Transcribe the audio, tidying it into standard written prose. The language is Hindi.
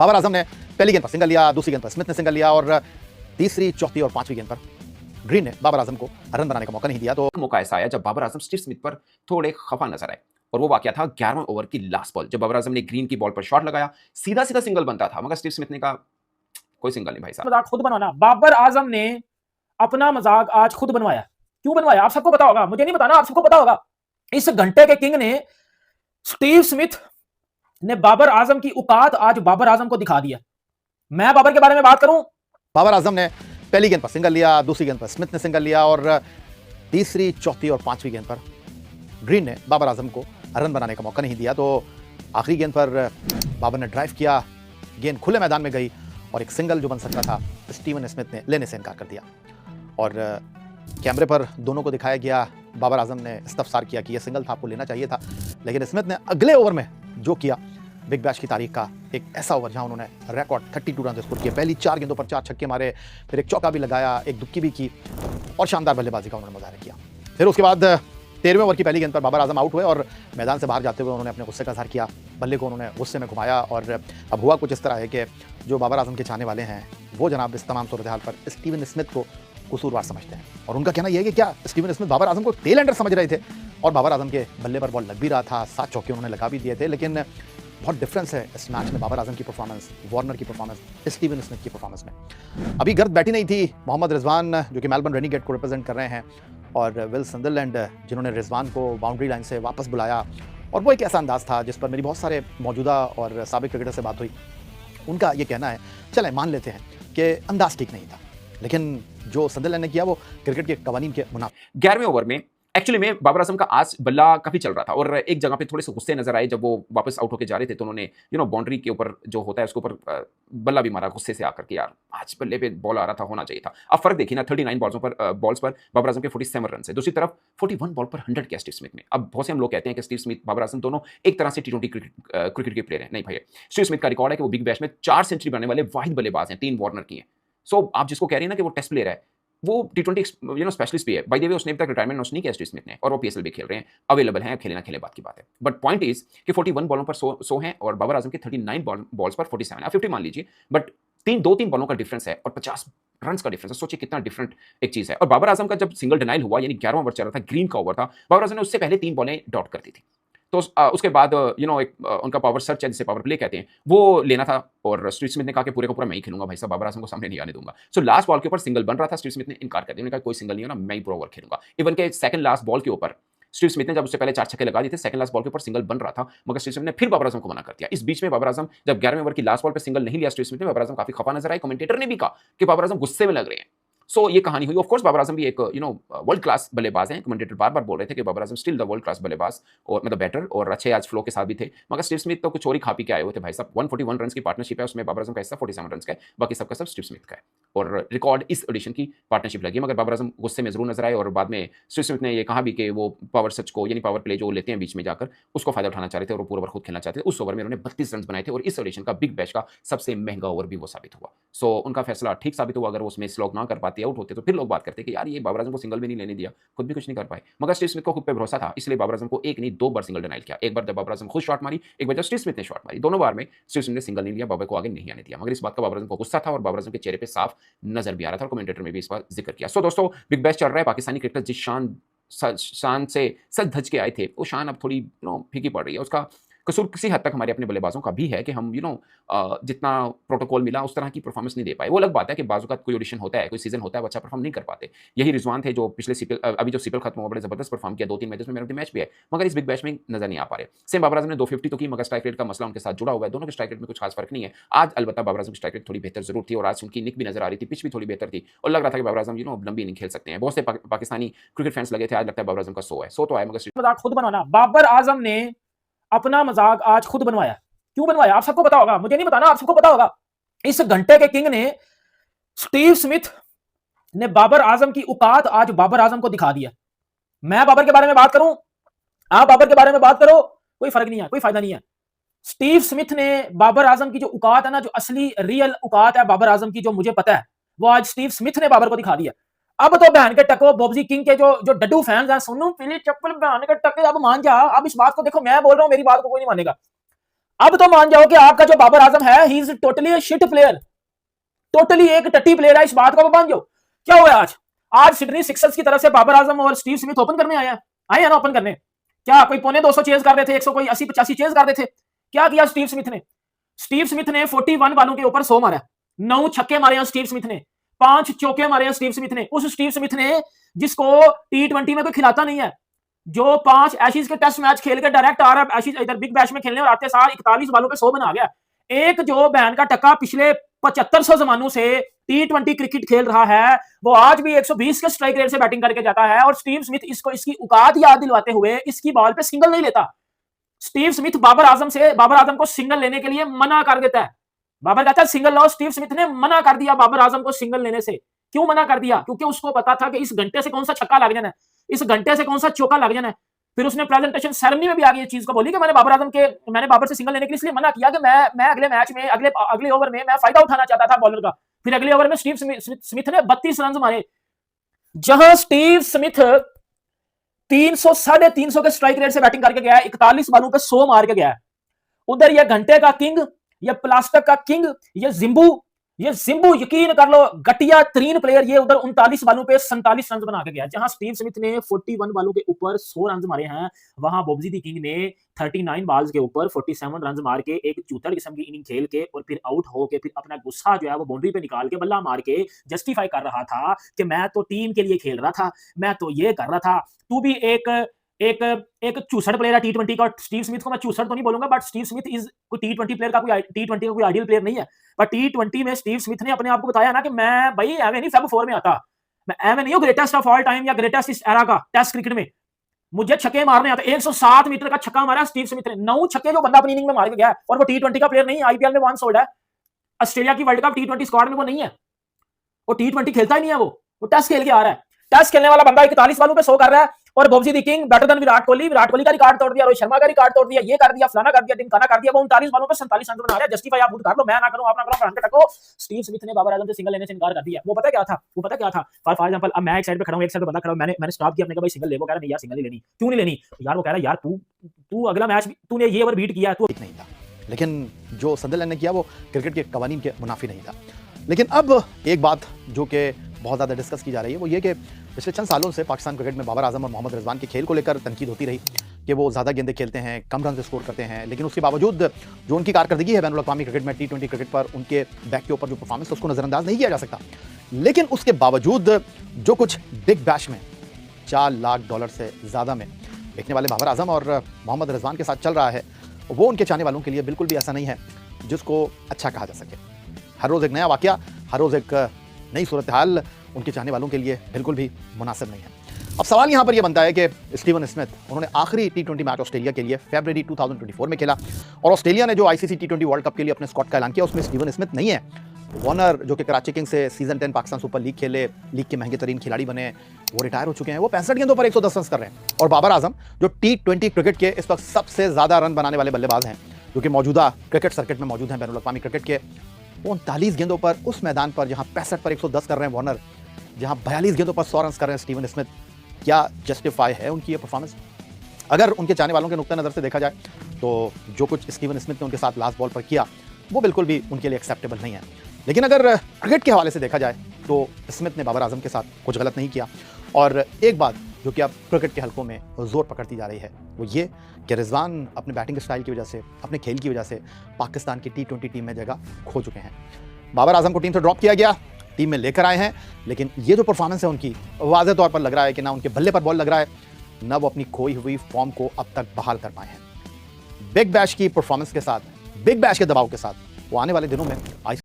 बाबर आजम ने पहली गेंद पर सिंगल लिया, दूसरी गेंद पर स्मिथ ने सिंगल लिया और तीसरी, चौथी और पांचवी गेंद पर ग्रीन ने बाबर आजम को रन बनाने का मौका नहीं दिया। तो मौका ऐसा आया जब बाबर आजम स्टीव स्मिथ पर थोड़े खफा नजर आए और वो वाकया था 11वें ओवर की लास्ट बॉल, जब बाबर आजम ने ग्रीन की बॉल पर शॉट लगाया, सीधा सीधा सिंगल बनता था, मगर स्टीव स्मिथ ने कहा कोई सिंगल नहीं भाई साहब। मजाक खुद बनवाना। बाबर आजम ने अपना मजाक आज खुद बनवाया। क्यों बनवाया आप सबको पता होगा, मुझे नहीं बताना, आप सबको पता होगा। इस घंटे के किंग ने, स्टीव स्मिथ ने बाबर आजम की औकात आज बाबर आजम को दिखा दिया। मैं बाबर के बारे में बात करूं, बाबर आजम ने पहली गेंद पर सिंगल लिया, दूसरी गेंद पर स्मिथ ने सिंगल लिया और तीसरी, चौथी और पांचवी गेंद पर ग्रीन ने बाबर आजम को रन बनाने का मौका नहीं दिया। तो आखिरी गेंद पर बाबर ने ड्राइव किया, गेंद खुले मैदान में गई और एक सिंगल जो बन सकता था स्टीवन स्मिथ ने लेने से इनकार कर दिया और कैमरे पर दोनों को दिखाया गया। बाबर आजम ने इस्तफसार किया कि यह सिंगल था, आपको लेना चाहिए था, लेकिन स्मिथ ने अगले ओवर में जो किया, बिग बैश की तारीख का एक ऐसा ओवर जहां उन्होंने रिकॉर्ड 32 रन स्कोर किए। पहली 4 गेंदों पर 4 छक्के मारे, फिर एक चौका भी लगाया, एक दुक्की भी की और शानदार बल्लेबाजी का उन्होंने मुजाहरा किया। फिर उसके बाद 13वें ओवर की पहली गेंद पर बाबर आजम आउट हुए और मैदान से बाहर जाते हुए उन्होंने अपने गुस्से का इजहार किया। बल्ले को उन्होंने गुस्से में घुमाया और अब हुआ कुछ इस तरह है कि जो बाबर आजम के चाहने वाले हैं वो जनाब इस तमाम सूरत हाल पर स्टीवन स्मिथ को कसूरवार समझते हैं और उनका कहना यह है कि क्या स्टीवन स्मिथ बाबर आजम को टेल एंडर समझ रहे थे और बाबर आजम के बल्ले पर बॉल लग भी रहा था, 7 चौके उन्होंने लगा भी दिए थे, लेकिन बहुत डिफरेंस है इस मैच में बाबर आजम की परफॉर्मेंस, वार्नर की परफॉर्मेंस, स्टीवन स्मिथ की परफॉर्मेंस में। अभी गर्द बैठी नहीं थी, मोहम्मद रिजवान जो कि मेलबर्न रेनिगेट को रिप्रेजेंट कर रहे हैं और विल संदरलैंड जिन्होंने रिजवान को बाउंड्री लाइन से वापस बुलाया और वो एक ऐसा अंदाज था जिस पर मेरी बहुत सारे मौजूदा और साबिक क्रिकेटर से बात हुई। उनका ये कहना है, चले मान लेते हैं कि अंदाज ठीक नहीं था, लेकिन जो संदरलैंड ने किया वो क्रिकेट के कवानीन के मुनाफिक। 11वें ओवर में एक्चुअली में बाबर आजम का आज बल्ला काफी चल रहा था और एक जगह पे थोड़े से गुस्से नजर आए जब वो वापस आउट होके जा रहे थे, तो उन्होंने बाउंड्री के ऊपर जो होता है उसके ऊपर बल्ला भी मारा गुस्से से आकर के, यार आज बल्ले पे बॉल आ रहा था, होना चाहिए था। अब फर्क देखिए ना, 39 बॉल्स पर बाबर आजम के 47 रन है, दूसरी तरफ 41 बॉल पर 100 किया स्टीव स्मिथ ने। अब बहुत से हम लोग कहते हैं कि स्टीव स्मिथ बाबर आजम दोनों एक तरह से T20 क्रिकेट के प्लेयर हैं, नहीं भाई। स्टीव स्मिथ का रिकॉर्ड है कि वो बिग बैश में 4 सेंचुरी बनाने वाले वाहिद बल्लेबाज हैं, 3 वार्नर की हैं। सो आप जिसको कह रहे हैं ना कि वो टेस्ट प्लेयर है, वो T20 स्पेशलिस्ट भी है। बाय द वे उसने अब तक रिटायरमेंट अनाउंस नहीं किया स्टीव स्मिथ ने और वो PSL भी खेल रहे हैं, अवेलेबल हैं, खेले ना खेले बात की बात है। बट पॉइंट इज कि 41 बॉलों पर 100 हैं और बाबर आजम के 39 बॉल्स पर 47, आप 50 मान लीजिए, बट 2-3 बॉलों का डिफरेंस है और 50 रन का डिफरेंस है। सोचिए कितना डिफरेंट एक चीज है। और बाबर आजम का जब सिंगल डिनाइल हुआ, यानी 11वां ओवर चल रहा था, ग्रीन का ओवर था, बाबर आजम ने उससे पहले 3 बॉलें डॉट कर दी थी, तो उसके बाद एक उनका पावर सर्च है जिसे पावर प्ले कहते हैं, वो लेना था और स्टीव स्मिथ ने कहा कि पूरे का पूरा मैं ही खेलूंगा भाई साहब, बाबर आजम को सामने नहीं आने दूंगा। सो लास्ट बॉल के ऊपर सिंगल बन रहा था, स्टीव स्मिथ ने इनकार कर दिया, उन्होंने कहा कोई सिंगल नहीं होना, मैं ही पूरा ओवर खेलूंगा। इवन के सेकंड लास्ट बॉल के ऊपर स्टीव स्मिथ ने जब उससे पहले 4 छक्के लगा दिए थे, सेकंड लास्ट बॉल के ऊपर सिंगल बन रहा था, मगर स्टीव स्मिथ ने फिर बाबर आजम को मना कर दिया। इस बीच में बाबर आजम जब 11वें ओवर की लास्ट बॉल पर सिंगल नहीं लिया स्टीव स्मिथ ने, बाबर आजम काफी खफा नजर आए। कमेंटेटर ने भी कहा कि बाबर आजम गुस्से में लग रहे हैं। सो ये कहानी हुई। ऑफ कोर्स बाबर आजम भी एक वर्ल्ड क्लास बल्लेबाज हैं, कमेंटेटर बार बार बोल रहे थे कि Babar Azam still the world class बल्लेबाज और मतलब बैटर और अच्छे आज फ्लो के साथ भी थे, मगर स्टीव स्मिथ तो कुछ और ही खा पी के आए हुए थे भाई साहब। 141 रन की पार्टनरशिप है, उसमें बाबर आजम का हिस्सा 47 रन का है, बाकी सबका सब स्टीव स्मिथ का है और रिकॉर्ड इस एडिशन की पार्टनरशिप लगी। मगर बाबर आजम गुस्से में जरूर नजर आए और बाद में स्टीव स्मिथ ने यह कहा भी कि वो पावर सच को, यानी पावर प्ले जो लेते हैं बीच में जाकर, उसको फायदा उठाना चाह रहे थे और वो पूरा ओवर खुद खेलना चाहते थे। उस ओवर में उन्होंने 32 रन बनाए थे और इस एडिशन का बिग बैश का सबसे महंगा ओवर भी वो साबित हुआ। सो उनका फैसला ठीक साबित हुआ। अगर वो उसमें स्लॉग ना कर पाते, आउट होते, तो फिर लोग बात करते कि यार ये बाबर आजम को सिंगल भी नहीं लेने दिया, खुद भी कुछ नहीं कर पाए। मगर स्टीव स्मिथ को खुद पे भरोसा था, इसलिए बाबर आजम को एक नहीं 2 बार सिंगल डिनाइल किया। एक बार जब बाबर आजम खुद शॉट मारी, एक बार जब स्टीव स्मिथ ने शॉट मारी, दोनों बार में स्टीव स्मिथ ने सिंगल नहीं लिया, बाबर को आगे नहीं आने दिया। मगर इस बात का बाबर आजम को गुस्सा था और बाबर आजम के चेहरे पे साफ नजर भी आ रहा था और कमेंटेटर में भी इस बात जिक्र किया। सो दोस्तों, बिग बैश चल रहा है, पाकिस्तानी क्रिकेटर जिस शान से सज धज के आए थे, वो शान अब थोड़ी फीकी पड़ रही है। उसका कसूर किसी हद तक हमारे अपने बल्लेबाजों का भी है कि हम जितना प्रोटोकॉल मिला उस तरह की परफॉर्मेंस नहीं दे पाए। वो अलग बात है कि बाजू का कोई ऑडिशन होता है, कोई सीजन होता है, वो अच्छा परफॉर्म नहीं कर पाते। यही रिजवान थे जो पिछले अभी जो सीपीएल खत्म हुआ, बड़े जबरदस्त परफॉर्म किया, 2-3 मैचेस में मैन ऑफ द मैच भी है, मगर इस बिग बैश में नजर नहीं आ पा रहे। सेम बाबर आजम ने 250 तो की, मगर स्ट्राइक रेट का मसला उनके साथ जुड़ा हुआ है। दोनों के स्ट्राइक रेट में कुछ खास फर्क नहीं है। आज अलबत्ता बाबर आजम की स्ट्राइक रेट थोड़ी बेहतर जरूर थी और आज उनकी निक भी नजर आ रही थी, पिच भी थोड़ी बेहतर थी और लग रहा था कि बाबर आजम लंबी इनिंग खेल सकते हैं। बहुत से पाकिस्तानी क्रिकेट फैंस लगे थे, आज लगता है बाबर आजम का सो तो है, मगर मजाक खुद बनवाना। बाबर आजम ने अपना मजाक आज खुद बनवाया। क्यों बनवाया आप सबको पता होगा, मुझे नहीं बताना, आप सबको पता होगा। इस घंटे के किंग ने, स्टीव स्मिथ ने बाबर आजम की औकात आज बाबर आजम को दिखा दिया। मैं बाबर के बारे में बात करूं, आप बाबर के बारे में बात करो, कोई फर्क नहीं है, कोई फायदा नहीं है। स्टीव स्मिथ ने बाबर आजम की जो औकात है ना, जो असली रियल औकात है बाबर आजम की, जो मुझे पता है, वो आज स्टीव स्मिथ ने बाबर को दिखा दिया। अब तो बहन के टको बॉब्जी किंग के जो डड्डू फैंस हैं, सुनो पीली चप्पल बहन के टके, अब मान जा। अब इस बात को देखो, मैं बोल रहा हूं, मेरी बात को कोई नहीं मानेगा। अब तो मान जाओ कि आपका जो बाबर आजम है he is totally shit player, totally एक टट्टी प्लेयर है, इस बात को मान जाओ। क्या हुआ आज? आज सिडनी सिक्सर्स की तरफ से बाबर आजम और स्टीव स्मिथ ओपन करने आए हैं ना ओपन करने। क्या कोई पौने 200 चेज कर रहे थे, 100 कोई 80-85 चेज कर रहे थे? क्या किया स्टीव स्मिथ ने? स्टीव स्मिथ ने 41 बालों के ऊपर 100 मारा, 9 छक्के मारे हैं स्टीव स्मिथ ने, 5 चौके मारे हैं स्टीव स्मिथ ने। उस स्टीव स्मिथ ने जिसको T20 में कोई खिलाता नहीं है, जो 5 एशिज के टेस्ट मैच खेल के डायरेक्ट आ रहा है एशिज इधर बिग बैश में खेलने और आते सार 41 बालों पे 100 बना गया। एक जो बहन का टक्का पिछले 7500 जमानों से T20 क्रिकेट खेल रहा है, वो आज भी 120 के स्ट्राइक रेट से बैटिंग करके जाता है। और स्टीव स्मिथ इसको इसकी औकात याद दिलवाते हुए इसकी बॉल पे सिंगल नहीं लेता। स्टीव स्मिथ बाबर आजम को सिंगल लेने के लिए मना कर देता है। बाबर कहता है सिंगल लो, स्टीव स्मिथ ने मना कर दिया बाबर आजम को सिंगल लेने से। क्यों मना कर दिया? क्योंकि उसको पता था कि इस घंटे से कौन सा छक्का लग जाना है, इस घंटे से कौन सा चौका लग जाना है। फिर उसने प्रेजेंटेशन सेरेमनी में भी आगे ये चीज को बोली कि मैंने बाबर से सिंगल लेने के लिए इसलिए मना किया कि मैं अगले मैच में अगले ओवर में मैं फायदा उठाना चाहता था बॉलर का। फिर अगले ओवर में स्टीव स्मिथ ने 32 रन मारे। जहां स्टीव स्मिथ 300-350 के स्ट्राइक रेट से बैटिंग करके गया है, 41 बालों पे 100 मार के गया है, उधर ये घंटे का किंग, ये प्लास्टिक का किंग, ये जिम्बू यकीन कर लो घटिया तरीन प्लेयर, ये उधर 39 बालों पे 47 रन बना के गया। जहां स्टीव स्मिथ ने 41 बालों के ऊपर 100 रन मारे हैं, वहां बॉब्जी दी किंग ने 39 बॉल्स के ऊपर 47 रन मार के एक चूतर किस्म की इनिंग खेल के और फिर आउट हो के फिर अपना गुस्सा जो है वो बाउंड्री पे निकाल के बल्ला मार के जस्टिफाई कर रहा था कि मैं तो टीम के लिए खेल रहा था, मैं तो ये कर रहा था। तू भी एक चूसड़ प्लेयर है T20 का। स्टीव स्मिथ को मैं चूसड़ तो नहीं बोलूंगा, बट स्टीव स्मिथ इज कोई T20 प्लेयर का कोई आइडियल प्लेयर नहीं है। पर T20 में स्टीव स्मिथ ने अपने आप को बताया ना कि मैं भाई एवे नहीं फेब 4 में आता, मैं एवे नहीं हूं ग्रेटेस्ट ऑफ ऑल टाइम या ग्रेटेस्ट इस एरा का टेस्ट क्रिकेट में, मुझे छक्के मारने आते। 107 मीटर का छक्का मारा स्टीव स्मिथ ने, 9 छक्के जो बंदा अपनी इनिंग में मार के गया, और वो T20 का प्लेयर नहीं है, आईपीएल में 1 सोल्ड है, ऑस्ट्रेलिया की वर्ल्ड कप T20 स्क्वाड में वो नहीं है, वो T20 खेलता ही नहीं है, वो टेस्ट खेल के आ रहा है। टेस्ट खेलने वाला बंदा 41 बालों पे 100 कर रहा है, और बॉब्जी the king better than Virat Kohli का रिकॉर्ड तोड़ दिया, रोहित शर्मा का रिकॉर्ड तोड़ दिया, ये कर दिया, फलाना कर दिया, टिमकाना कर दिया, वो 39 बालों पे 47 रन बना रहा है। जस्टिफाई आप खुद कर लो, मैं ना करूं, आप ना करो, फ्रंट टको। स्टीव स्मिथ ने बाबर आजम से सिंगल लेने से इनकार कर दिया। वो पता क्या था? फॉर एग्जांपल अब मैं एक साइड पे खड़ा हूं, एक साइड पे बंदा खड़ा हूं, मैंने स्टॉप किया, अपने कहा भाई सिंगल ले, वो कह रहा नहीं यार सिंगल नहीं लेनी। क्यों नहीं लेनी? यार वो कह रहा यार तू अगला मैच तूने ये ओवर बीट किया, तू नहीं था, लेकिन जो सदरलैंड ने किया वो क्रिकेट के कवानीन के मुनाफी नहीं था। लेकिन अब एक बात जो कि बहुत ज़्यादा डिस्कस की जा रही है वो ये कि पिछले चंद सालों से पाकिस्तान क्रिकेट में बाबर आजम और मोहम्मद रिजवान के खेल को लेकर तनकीद होती रही कि वो ज़्यादा गेंदें खेलते हैं, कम रन स्कोर करते हैं, लेकिन उसके बावजूद जो उनकी कारकर्दगी है बैनुल अक़वामी क्रिकेट में T20 क्रिकेट पर उनके बैक के ऊपर जो परफॉर्मेंस है उसको नज़रअंदाज नहीं किया जा सकता। लेकिन उसके बावजूद जो कुछ बिग बैश में $4 लाख से ज़्यादा में बिकने वाले बाबर आजम और मोहम्मद रिजवान के साथ चल रहा है, वो उनके चाहने वालों के लिए बिल्कुल भी ऐसा नहीं है जिसको अच्छा कहा जा सके। हर रोज़ एक नया वाक़या, हर रोज़ एक नई सूरत हाल उनके चाहने वालों के लिए बिल्कुल भी मुनासिब नहीं है। अब सवाल यहाँ पर यह बनता है कि स्टीवन स्मिथ, उन्होंने आखिरी T20 मैच ऑस्ट्रेलिया के लिए फरवरी 2024 में खेला, और ऑस्ट्रेलिया ने जो ICC T20 वर्ल्ड कप के लिए अपने स्क्वाड का ऐलान किया उसमें स्टीवन स्मिथ नहीं है। वार्नर जो कि कराची किंग्स से सीजन 10 पाकिस्तान सुपर लीग खेले, लीग के महंगे तरीन खिलाड़ी बने, वो रिटायर हो चुके हैं, वो 65 गेंदों पर 110 रन कर रहे हैं। और बाबर आजम जो T20 क्रिकेट के इस वक्त सबसे ज़्यादा रन बनाने वाले बल्लेबाज हैं, जो कि मौजूदा क्रिकेट सर्किट में मौजूद हैं बैनुल अक़वामी क्रिकेट के, वो 39 गेंदों पर उस मैदान पर जहां 65 पर 110 कर रहे हैं वार्नर, जहां 42 गेंदों पर 100 रन कर रहे हैं स्टीवन स्मिथ, क्या जस्टिफाई है उनकी ये परफॉर्मेंस? अगर उनके चाहने वालों के नुक्ते नज़र से देखा जाए तो जो कुछ स्टीवन स्मिथ ने उनके साथ लास्ट बॉल पर किया वो बिल्कुल भी उनके लिए एक्सेप्टेबल नहीं है। लेकिन अगर क्रिकेट के हवाले से देखा जाए तो स्मिथ ने बाबर आजम के साथ कुछ गलत नहीं किया। और एक बात जो कि अब क्रिकेट के हलकों में जोर पकड़ती जा रही है वो ये कि रिजवान अपने बैटिंग स्टाइल की वजह से, अपने खेल की वजह से पाकिस्तान की T20 टीम में जगह खो चुके हैं। बाबर आजम को टीम से ड्रॉप किया गया, टीम में लेकर आए हैं, लेकिन ये जो परफॉर्मेंस है उनकी, वाज़ेह तौर पर लग रहा है कि ना उनके बल्ले पर बॉल लग रहा है, ना वो अपनी खोई हुई फॉर्म को अब तक बहाल कर पाए हैं। बिग बैश की परफॉर्मेंस के साथ, बिग बैश के दबाव के साथ वो आने वाले दिनों में